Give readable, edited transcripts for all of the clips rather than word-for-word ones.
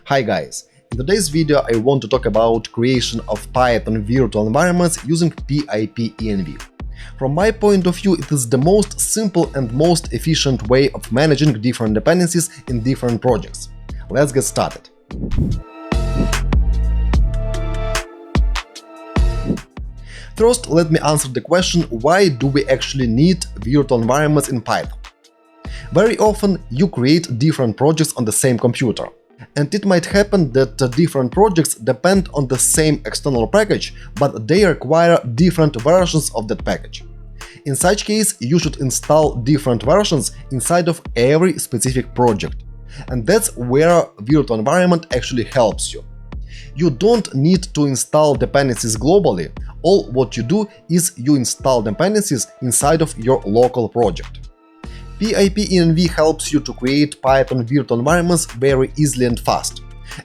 Hi guys! In today's video I want to talk about creation of Python virtual environments using pipenv. From my point of view, it is the most simple and most efficient way of managing different dependencies in different projects. Let's get started. First, let me answer the question, why do we actually need virtual environments in Python? Very often you create different projects on the same computer. And it might happen that different projects depend on the same external package, but they require different versions of that package. In such case, you should install different versions inside of every specific project. And that's where virtual environment actually helps you. You don't need to install dependencies globally. All what you do is you install dependencies inside of your local project. pipenv helps you to create Python virtual environments very easily and fast.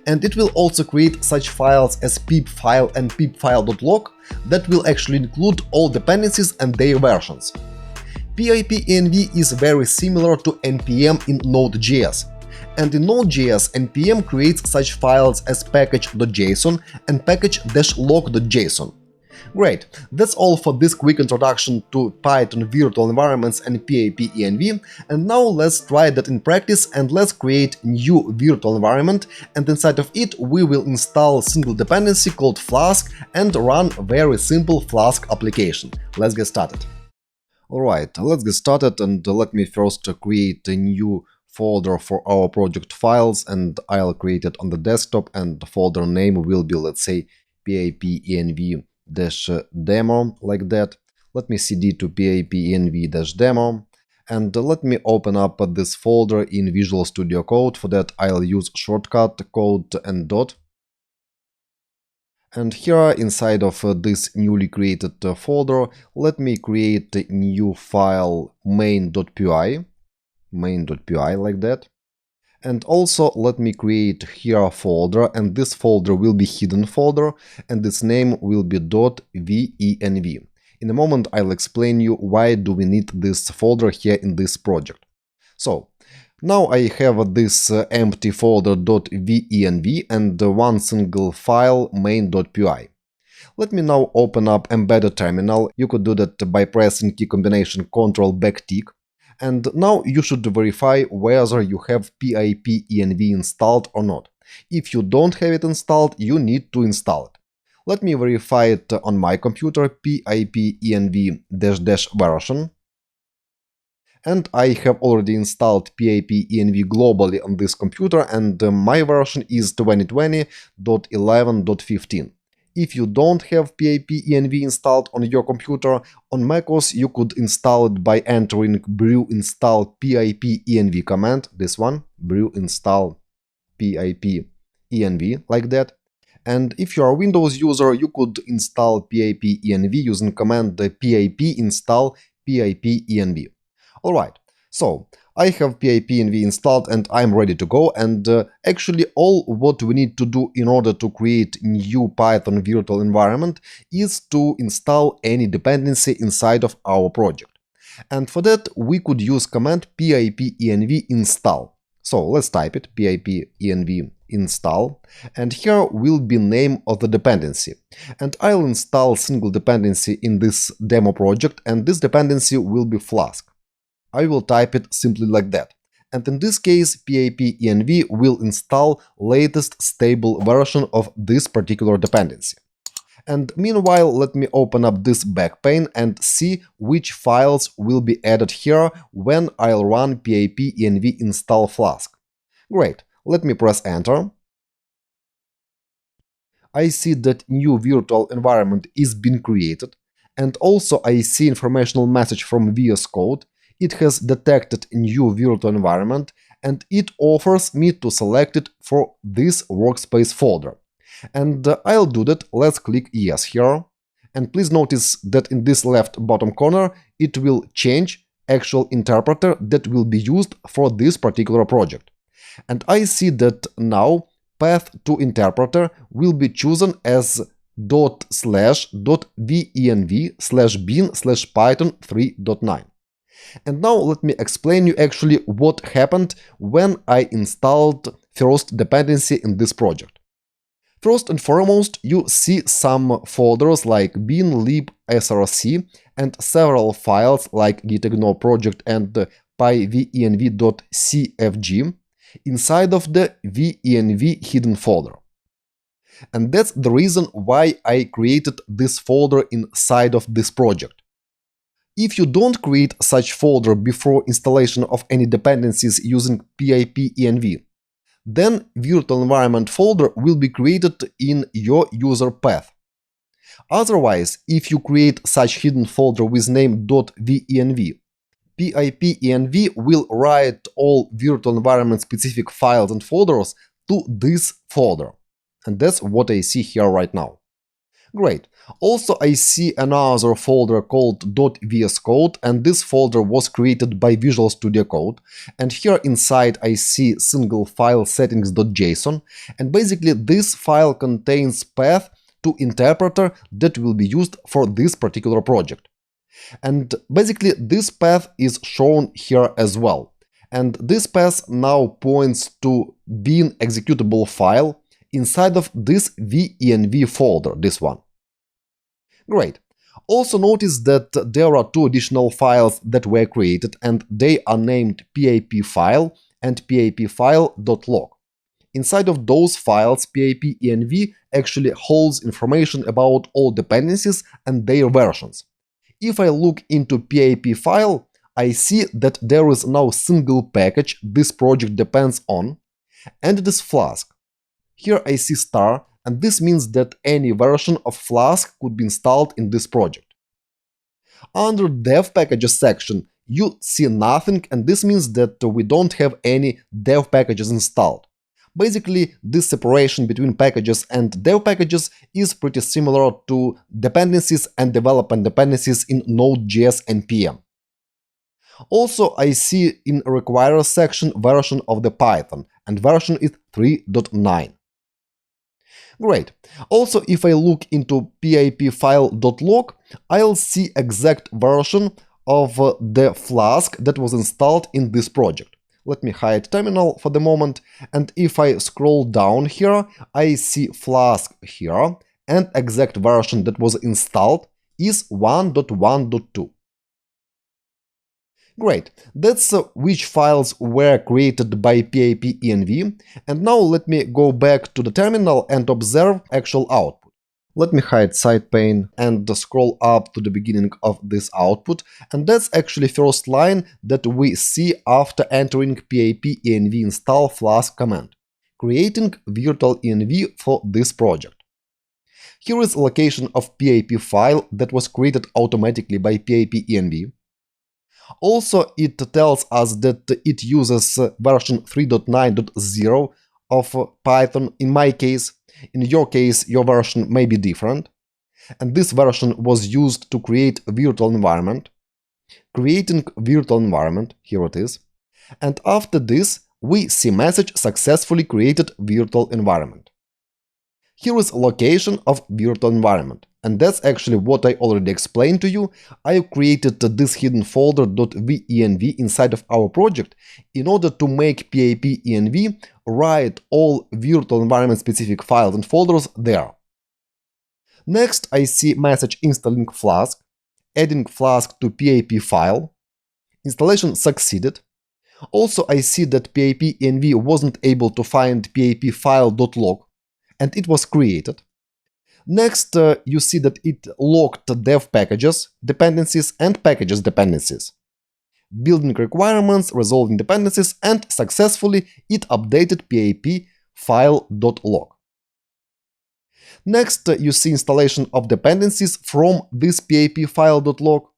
And it will also create such files as Pipfile and Pipfile.lock that will actually include all dependencies and their versions. pipenv is very similar to npm in Node.js. And in Node.js, npm creates such files as package.json and package-lock.json. Great, that's all for this quick introduction to Python virtual environments and pipenv, and now let's try that in practice and let's create new virtual environment, and inside of it we will install single dependency called Flask and run very simple Flask application. Let's get started. Alright, let's get started, and let me first create a new folder for our project files, and I'll create it on the desktop, and the folder name will be, let's say, pipenv-demo, like that. Let me cd to pipenv-demo, and let me open up this folder in Visual Studio Code. For that I'll use shortcut code and dot. And here inside of this newly created folder, let me create a new file main.py, like that. And also let me create here a folder, and this folder will be hidden folder, and its name will be .venv. In a moment I'll explain you why do we need this folder here in this project. So now I have this empty folder .venv and one single file main.py. Let me now open up embedded terminal. You could do that by pressing key combination Ctrl backtick. And now you should verify whether you have pipenv installed or not. If you don't have it installed, you need to install it. Let me verify it on my computer, pipenv-version. And I have already installed pipenv globally on this computer, and my version is 2020.11.15. If you don't have pipenv installed on your computer, on macOS you could install it by entering brew install pipenv command, this one, brew install pipenv, like that. And if you are a Windows user, you could install pipenv using command pip install pipenv. Alright, so I have pipenv installed and I'm ready to go, and actually all what we need to do in order to create new Python virtual environment is to install any dependency inside of our project. And for that we could use command pipenv install. So let's type it, pipenv install, and here will be name of the dependency. And I'll install single dependency in this demo project, and this dependency will be Flask. I will type it simply like that. And in this case, pipenv will install latest stable version of this particular dependency. And meanwhile, let me open up this backpane and see which files will be added here when I'll run pipenv install Flask. Great, let me press enter. I see that new virtual environment is being created, and also I see informational message from VS Code. It has detected a new virtual environment, and it offers me to select it for this workspace folder. And I'll do that. Let's click yes here. And please notice that in this left bottom corner it will change actual interpreter that will be used for this particular project. And I see that now path to interpreter will be chosen as ./.venv/bin/python3.9. And now let me explain you actually what happened when I installed first dependency in this project. First and foremost, you see some folders like bin, lib, src, and several files like gitignore project and pipenv.cfg inside of the venv hidden folder. And that's the reason why I created this folder inside of this project. If you don't create such folder before installation of any dependencies using pipenv, then virtual environment folder will be created in your user path. Otherwise, if you create such hidden folder with name .venv, pipenv will write all virtual environment specific files and folders to this folder. And that's what I see here right now. Great. Also, I see another folder called .vscode, and this folder was created by Visual Studio Code. And here inside I see single file settings.json, and basically this file contains path to interpreter that will be used for this particular project. And basically this path is shown here as well. And this path now points to bin executable file inside of this venv folder, this one. Great. Also notice that there are two additional files that were created, and they are named Pipfile and Pipfile.lock. Inside of those files, pipenv actually holds information about all dependencies and their versions. If I look into Pipfile, I see that there is now a single package this project depends on, and it is Flask. Here I see star, and this means that any version of Flask could be installed in this project. Under dev packages section, you see nothing, and this means that we don't have any dev packages installed. Basically, this separation between packages and dev packages is pretty similar to dependencies and development dependencies in Node.js npm. Also, I see in requires section version of the Python, and version is 3.9. Great. Also, if I look into Pipfile.lock, I'll see exact version of the Flask that was installed in this project. Let me hide terminal for the moment, and if I scroll down here, I see Flask here, and exact version that was installed is 1.1.2. Great, that's which files were created by pipenv, and now let me go back to the terminal and observe actual output. Let me hide side pane and scroll up to the beginning of this output, and that's actually first line that we see after entering pipenv install flask command, creating virtual env for this project. Here is a location of pip file that was created automatically by pipenv. Also, it tells us that it uses version 3.9.0 of Python in my case. In your case, your version may be different. And this version was used to create a virtual environment. Creating virtual environment, here it is. And after this, we see message successfully created virtual environment. Here is a location of virtual environment. And that's actually what I already explained to you. I created this hidden folder .venv inside of our project in order to make pipenv write all virtual environment specific files and folders there. Next, I see message installing Flask, adding Flask to pip file. Installation succeeded. Also, I see that pipenv wasn't able to find Pipfile.lock, and it was created. Next, you see that it locked dev packages, dependencies, and packages dependencies. Building requirements, resolving dependencies, and successfully it updated Pipfile.lock. Next, you see installation of dependencies from this Pipfile.lock.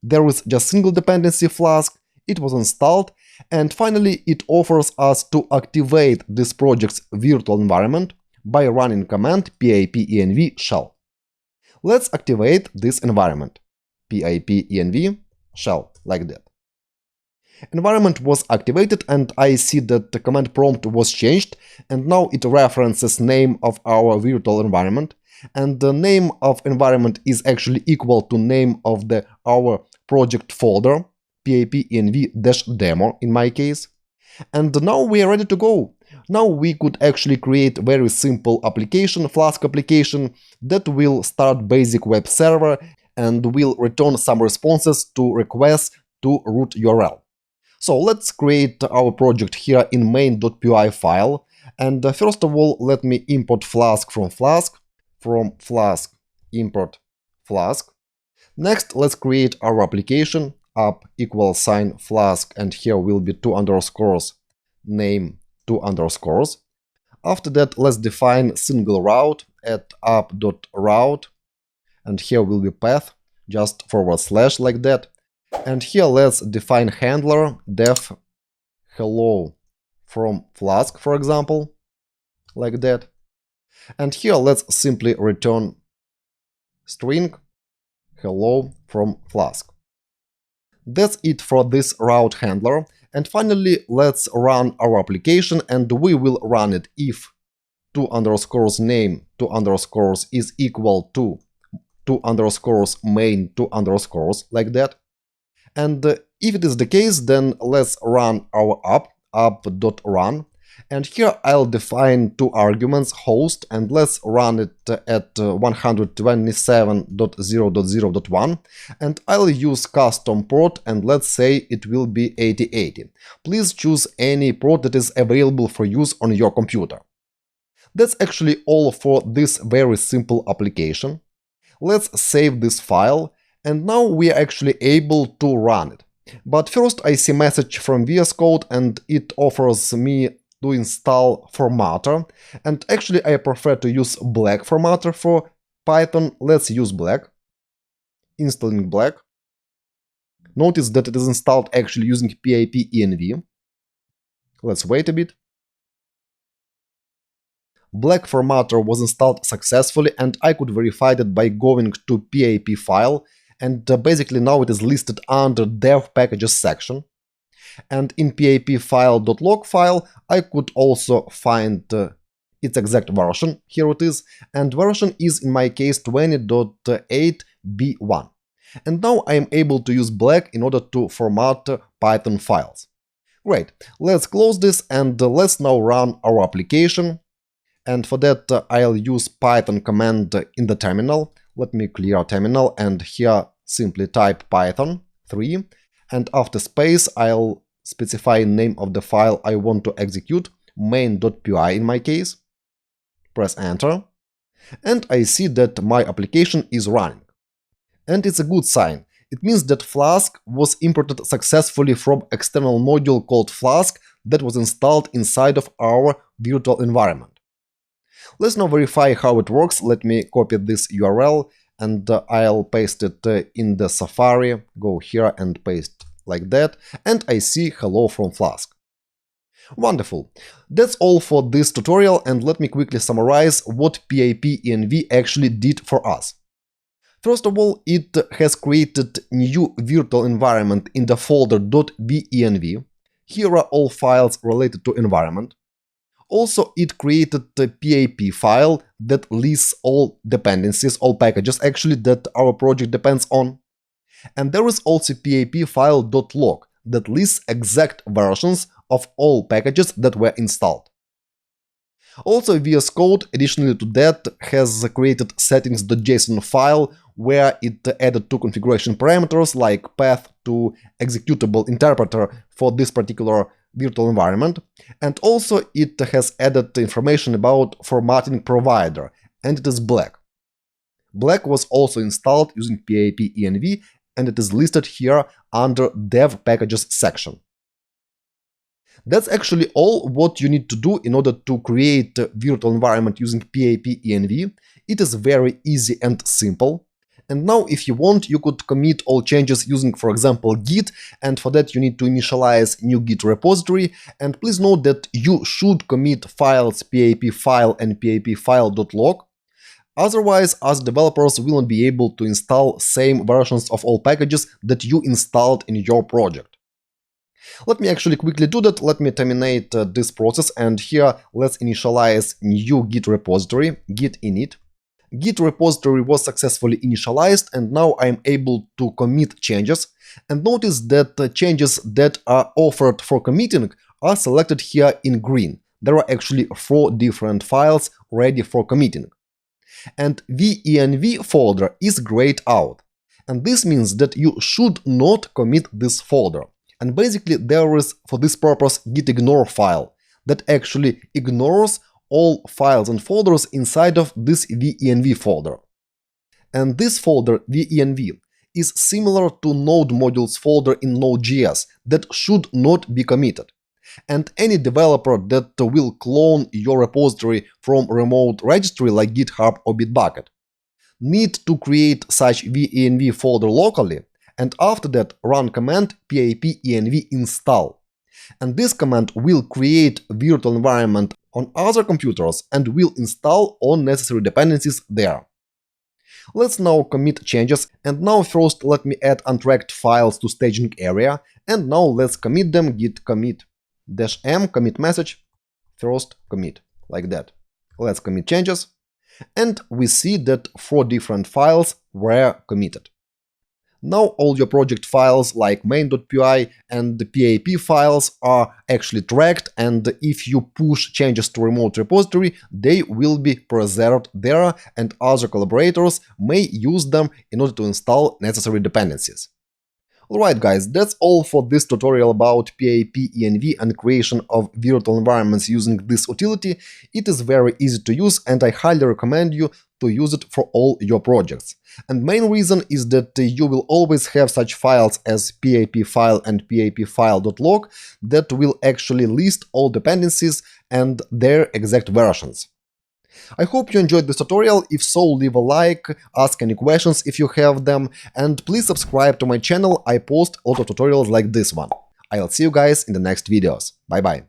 There is just single dependency Flask, it was installed, and finally it offers us to activate this project's virtual environment by running command pipenv shell. Let's activate this environment. Pipenv shell, like that. Environment was activated, and I see that the command prompt was changed, and now it references name of our virtual environment, and the name of environment is actually equal to name of our project folder, pipenv-demo in my case. And now we are ready to go. Now we could actually create a very simple application, Flask application, that will start basic web server and will return some responses to requests to root URL. So let's create our project here in main.py file. And first of all, let me import Flask from Flask. From Flask, import Flask. Next, let's create our application, app equals sign Flask, and here will be 2 underscores, name 2 underscores. After that, let's define single route at app.route, and here will be path, just / like that. And here let's define handler def hello from Flask, for example, like that. And here let's simply return string hello from Flask. That's it for this route handler. And finally, let's run our application, and we will run it if 2 underscores name 2 underscores is equal to 2 underscores main 2 underscores, like that. And if it is the case, then let's run our app.run. And here I'll define 2 arguments, host, and let's run it at 127.0.0.1. And I'll use custom port, and let's say it will be 8080. Please choose any port that is available for use on your computer. That's actually all for this very simple application. Let's save this file, and now we are actually able to run it. But first I see a message from VS Code, and it offers me to install formatter, and actually I prefer to use black formatter for Python. Let's use black. Installing black. Notice that it is installed actually using pipenv. Let's wait a bit. Black formatter was installed successfully, and I could verify that by going to Pipfile, and basically now it is listed under dev packages section. And in Pipfile.lock file, I could also find its exact version. Here it is, and version is in my case 20.8b1. And now I am able to use black in order to format Python files. Great, let's close this, and let's now run our application. And for that, I'll use Python command in the terminal. Let me clear terminal, and here simply type Python 3, and after space I'll specify name of the file I want to execute, main.py in my case. Press enter, and I see that my application is running. And it's a good sign. It means that Flask was imported successfully from external module called Flask that was installed inside of our virtual environment. Let's now verify how it works. Let me copy this URL, and I'll paste it in the Safari. Go here and paste like that, and I see hello from Flask. Wonderful. That's all for this tutorial, and let me quickly summarize what pipenv actually did for us. First of all, it has created new virtual environment in the folder .benv. Here are all files related to environment. Also, it created a pip file that lists all dependencies, all packages actually that our project depends on. And there is also Pipfile.lock that lists exact versions of all packages that were installed. Also, VS Code, additionally to that, has created settings.json file where it added 2 configuration parameters like path to executable interpreter for this particular virtual environment, and also it has added information about formatting provider, and it is black. Black was also installed using pipenv, and it is listed here under dev packages section. That's actually all what you need to do in order to create a virtual environment using pipenv. It is very easy and simple. And now, if you want, you could commit all changes using, for example, Git, and for that you need to initialize new Git repository. And please note that you should commit files Pipfile and Pipfile.lock. Otherwise, us developers will not be able to install same versions of all packages that you installed in your project. Let me actually quickly do that. Let me terminate this process, and here let's initialize new Git repository, git init. Git repository was successfully initialized, and now I'm able to commit changes. And notice that the changes that are offered for committing are selected here in green. there are actually 4 different files ready for committing. And venv folder is grayed out. And this means that you should not commit this folder. And basically there is, for this purpose, gitignore file that actually ignores all files and folders inside of this venv folder. And this folder, venv, is similar to node modules folder in Node.js that should not be committed. And any developer that will clone your repository from remote registry like GitHub or Bitbucket need to create such venv folder locally, and after that run command pipenv install. And this command will create virtual environment on other computers and will install all necessary dependencies there. Let's now commit changes, and now first let me add untracked files to staging area, and now let's commit them. Git commit -m commit message, first commit, like that. Let's commit changes, and we see that 4 different files were committed. Now all your project files like main.py and the pip files are actually tracked, and if you push changes to remote repository, they will be preserved there and other collaborators may use them in order to install necessary dependencies. Alright guys, that's all for this tutorial about pipenv and creation of virtual environments using this utility. It is very easy to use and I highly recommend you to use it for all your projects. And main reason is that you will always have such files as Pipfile and Pipfile.lock that will actually list all dependencies and their exact versions. I hope you enjoyed this tutorial. If so, leave a like, ask any questions if you have them, and please subscribe to my channel. I post a lot of tutorials like this one. I'll see you guys in the next videos. Bye bye.